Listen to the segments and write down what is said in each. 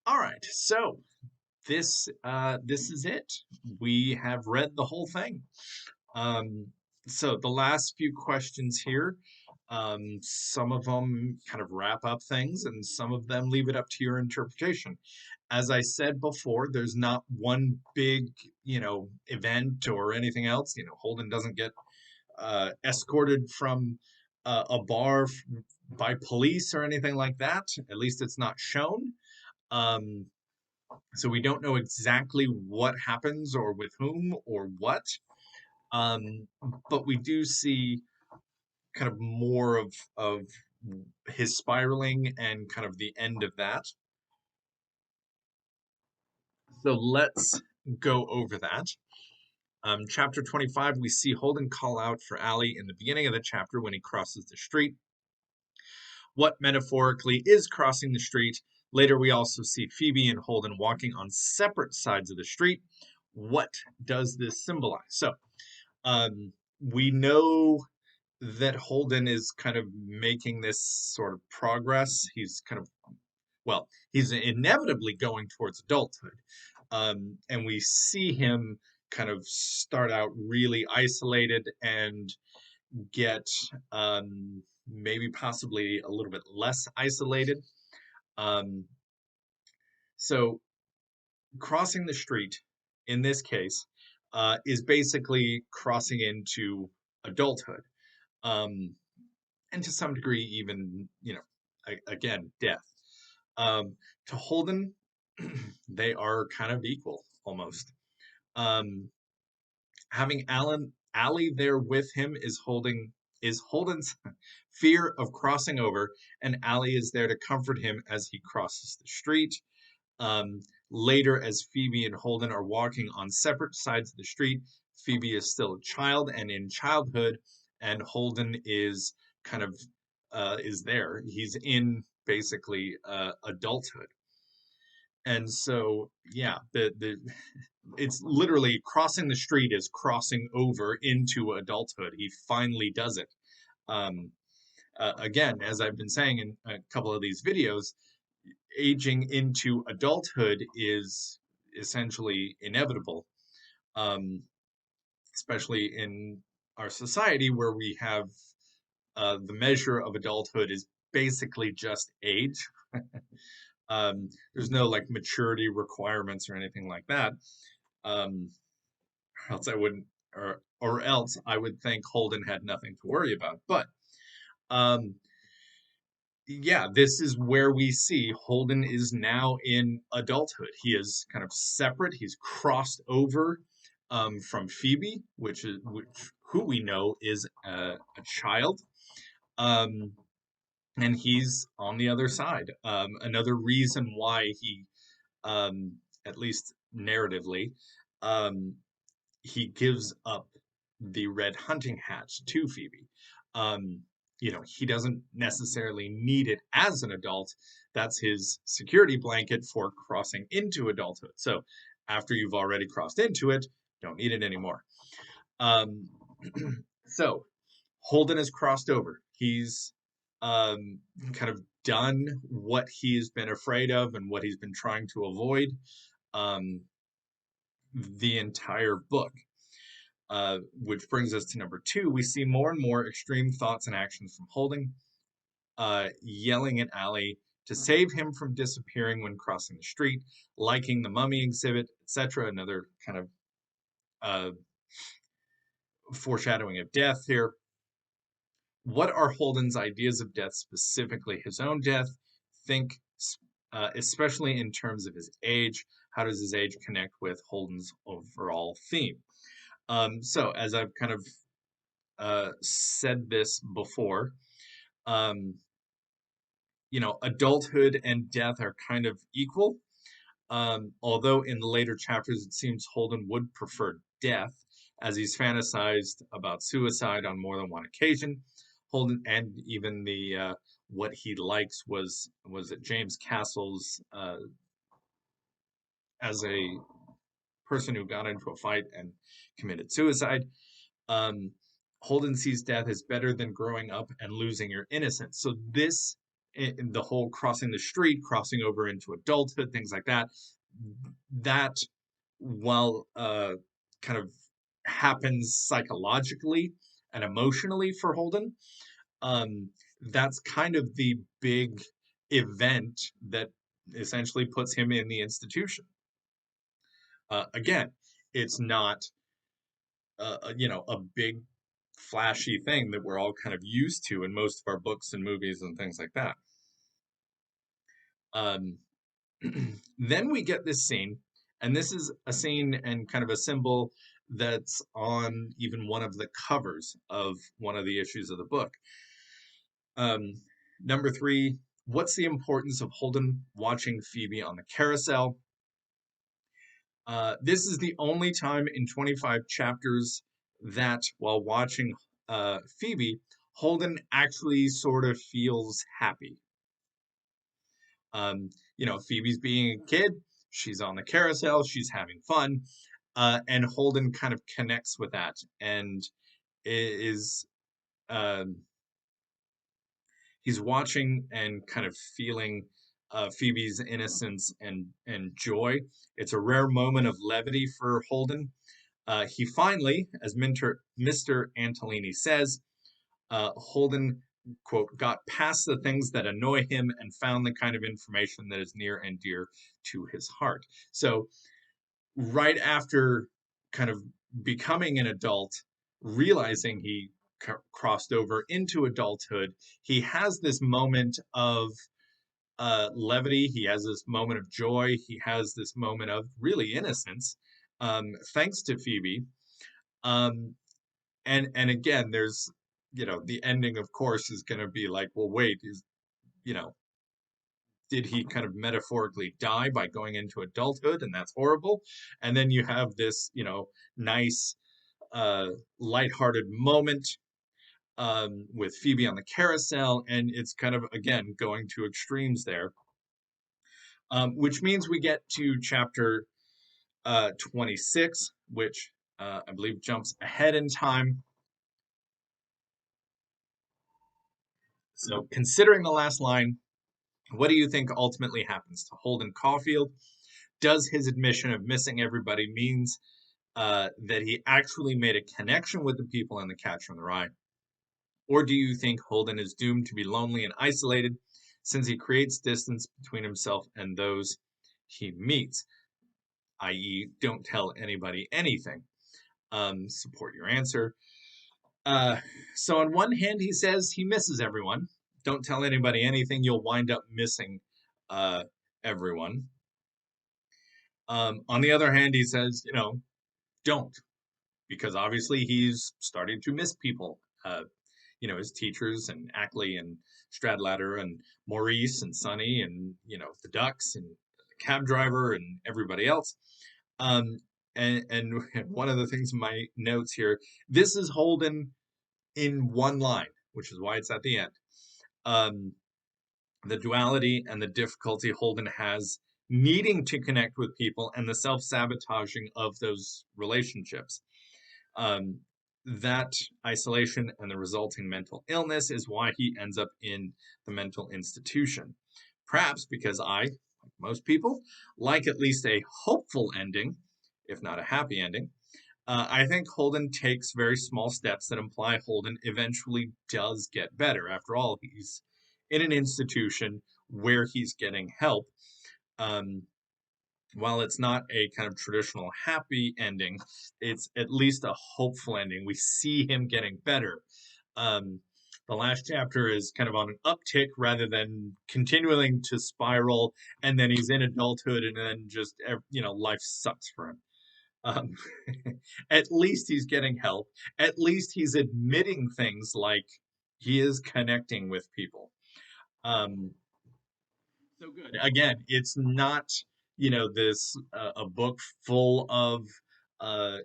All right, so this is it. We have read the whole thing. Um, so the last few questions here, some of them kind of wrap up things, and some of them leave it up to your interpretation. As I said before, there's not one big, event or anything else. Holden doesn't get escorted from a bar by police or anything like that. At least it's not shown. Um, so we don't know exactly what happens or with whom or what. Um, but we do see kind of more of his spiraling and kind of the end of that. So let's go over that. Chapter 25, we see Holden call out for Allie in the beginning of the chapter when he crosses the street. What metaphorically is crossing the street? Later, we also see Phoebe and Holden walking on separate sides of the street. What does this symbolize? So, we know that Holden is kind of making this sort of progress. He's kind of, well, he's inevitably going towards adulthood. And we see him kind of start out really isolated and get maybe possibly a little bit less isolated. Um, so crossing the street in this case is basically crossing into adulthood. Um, and to some degree, even, again, death. To Holden, they are kind of equal almost. Um, Having Allie there with him is Holden's fear of crossing over, and Allie is there to comfort him as he crosses the street. Um, Later, as Phoebe and Holden are walking on separate sides of the street, Phoebe is still a child and in childhood, and Holden is kind of is there. He's in basically adulthood, and so yeah, the it's literally crossing the street is crossing over into adulthood. He finally does it. Um, Again, as I've been saying in a couple of these videos, aging into adulthood is essentially inevitable, um, especially in our society where we have the measure of adulthood is basically just age. There's no like maturity requirements or anything like that. Um, or else I wouldn't, or else I would think Holden had nothing to worry about. But um, yeah, this is where we see Holden is now in adulthood. He is kind of separate. He's crossed over from Phoebe, which who we know is a child, um, and he's on the other side. Another reason why he, um, at least narratively, um, he gives up the red hunting hat to Phoebe. Um, he doesn't necessarily need it as an adult. That's his security blanket for crossing into adulthood. So after you've already crossed into it, don't need it anymore. Um, so Holden has crossed over. He's kind of done what he's been afraid of and what he's been trying to avoid um, the entire book. Which brings us to number two. We see more and more extreme thoughts and actions from Holden, yelling at Allie to save him from disappearing when crossing the street, liking the mummy exhibit, etc. Another kind of uh, foreshadowing of death here. What are Holden's ideas of death, specifically his own death? Think, especially in terms of his age. How does his age connect with Holden's overall theme? So, as I've kind of said this before, um, adulthood and death are kind of equal. Although in the later chapters, it seems Holden would prefer death, as he's fantasized about suicide on more than one occasion. Holden, and even the what he likes was that James Castle's as a person who got into a fight and committed suicide. Um, Holden sees death as better than growing up and losing your innocence. So this the whole crossing the street, crossing over into adulthood, things like that. That, while kind of happens psychologically and emotionally for Holden, um, that's kind of the big event that essentially puts him in the institution. Again, it's not a big flashy thing that we're all kind of used to in most of our books and movies and things like that. Um, then we get this scene, and this is a scene and kind of a symbol that's on even one of the covers of one of the issues of the book. Um, Number 3, what's the importance of Holden watching Phoebe on the carousel? This is the only time in 25 chapters that while watching Phoebe, Holden actually sort of feels happy. Phoebe's being a kid, she's on the carousel, she's having fun, and Holden kind of connects with that and is um, he's watching and kind of feeling Phoebe's innocence and joy. It's a rare moment of levity for Holden. He finally, as Mr. Antolini says, Holden, quote, got past the things that annoy him and found the kind of information that is near and dear to his heart. So, right after kind of becoming an adult, realizing he crossed over into adulthood, he has this moment of levity. He has this moment of joy. He has this moment of really innocence, thanks to Phoebe. Um, and again, there's the ending, of course, is going to be like, well, wait, you know did he kind of metaphorically die by going into adulthood, and that's horrible. And then you have this nice uh lighthearted moment with Phoebe on the carousel, and it's kind of again going to extremes there, which means we get to chapter 26, which I believe jumps ahead in time. So, considering the last line, what do you think ultimately happens to Holden Caulfield? Does his admission of missing everybody means that he actually made a connection with the people in The Catcher in the Rye? Or do you think Holden is doomed to be lonely and isolated since he creates distance between himself and those he meets, i.e., don't tell anybody anything? Support your answer. Uh, so, on one hand, he says he misses everyone. Don't tell anybody anything, you'll wind up missing uh, everyone. On the other hand, he says, don't, because obviously he's starting to miss people. His teachers and Ackley and Stradlater and Maurice and Sonny and, the Ducks and the cab driver and everybody else. Um, and one of the things in my notes here, this is Holden in one line, which is why it's at the end. Um, the duality and the difficulty Holden has needing to connect with people and the self-sabotaging of those relationships. Um, that isolation and the resulting mental illness is why he ends up in the mental institution. Perhaps because I, like most people, like at least a hopeful ending, if not a happy ending. I think Holden takes very small steps that imply Holden eventually does get better. After all, he's in an institution where he's getting help. Um, while it's not a kind of traditional happy ending, it's at least a hopeful ending. We see him getting better. Um, the last chapter is kind of on an uptick rather than continuing to spiral, and then he's in adulthood, and then just life sucks for him. Um, at least he's getting help. At least he's admitting things like he is connecting with people. Um, so good. Again, it's not, this a book full of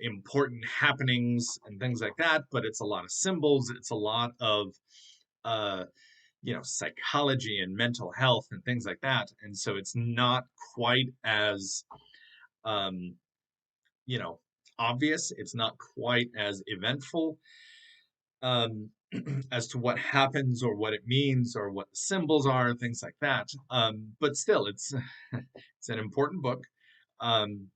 important happenings and things like that, but it's a lot of symbols. It's a lot of uh, psychology and mental health and things like that. And so it's not quite as um, you know, obvious. It's not quite as eventful. um, as to what happens or what it means or what the symbols are, things like that. But still, it's it's an important book. Um,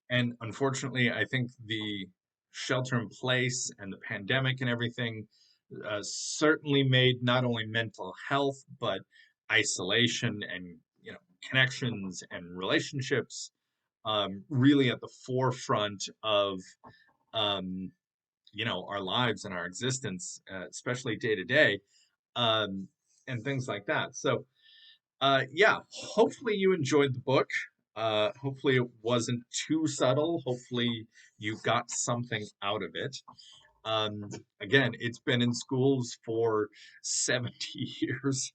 and unfortunately, I think the shelter in place and the pandemic and everything certainly made not only mental health but isolation and connections and relationships really at the forefront of um, our lives and our existence, especially day to day, um, and things like that. So, yeah, hopefully you enjoyed the book. Hopefully it wasn't too subtle. Hopefully you got something out of it. Um, Again, it's been in schools for 70 years.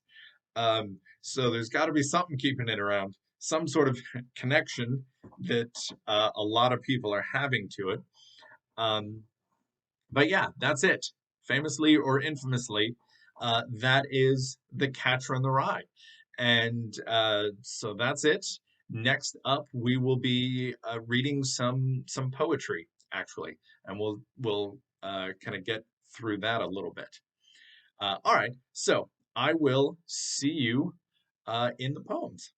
So there's got to be something keeping it around, some sort of connection that a lot of people are having to it. Um, but yeah, that's it. Famously or infamously, that is The Catcher in the Rye. And so that's it. Next up, we will be reading some poetry, actually, and we'll kind of get through that a little bit. All right, so I will see you in the poems.